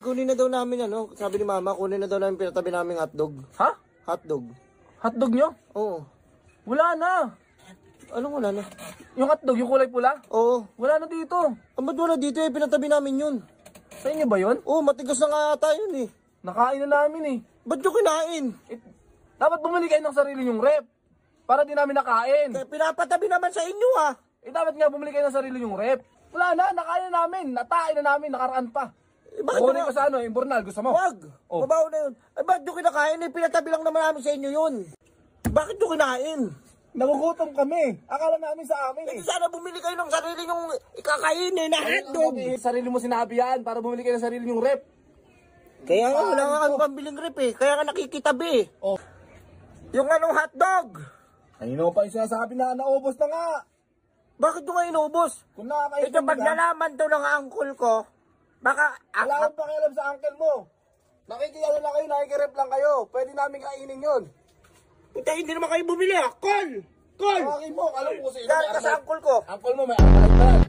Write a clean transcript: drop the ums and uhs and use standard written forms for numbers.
kunin na daw namin ano, sabi ni mama, kunin na daw namin pinatabi namin hotdog. Ha? Hotdog. Hotdog nyo? Oo. Wala na. Anong wala na? Yung hotdog, yung kulay pula? Oo. Wala na dito. Ang ba't wala dito eh, pinatabi namin yun. Sa inyo ba yun? Oo, matigas na nga ata yun eh. Nakain na namin eh. Ba't yung kinain? Dapat bumili kayo ng sarili yung rep. Para di namin nakain. Kaya pinapatabi naman sa inyo ah. Dapat nga bumili kayo ng sarili yung rep. Wala na, nakain na namin. Natain na namin, nakaraan pa. Bakit Kunin ko sa ano, Imbornal, gusto mo? Wag! Oh. Mabaho na yun. Ay, bakit yung kinakain eh? Pinatabi lang naman namin sa inyo yun. Bakit yung kinain? Nagugutom kami. Akala namin sa amin eh. Sana bumili kayo ng sarili yung ikakain eh, na hotdog. Sarili mo sinabi yan, para bumili kayo ng sarili yung rep. Kaya nga, wala nga kami pambiling rep eh. Kaya nga nakikitabi. Oh. Yung anong hotdog? Kanino pa yung sinasabi na naubos na nga. Bakit yung nga inubos? Kung nakakain Ito pag nalaman to ng uncle ko, baka... Wala akong pakialam sa uncle mo. Nakikiyalo na kayo, nakikirep lang kayo. Pwede namin kainin yun. Puta, hindi naman kayo bumili ah. Call! Call! Tawagin mo, alam ko kasi... Dahil ka sa uncle ko. Uncle mo, may akalay pa yan.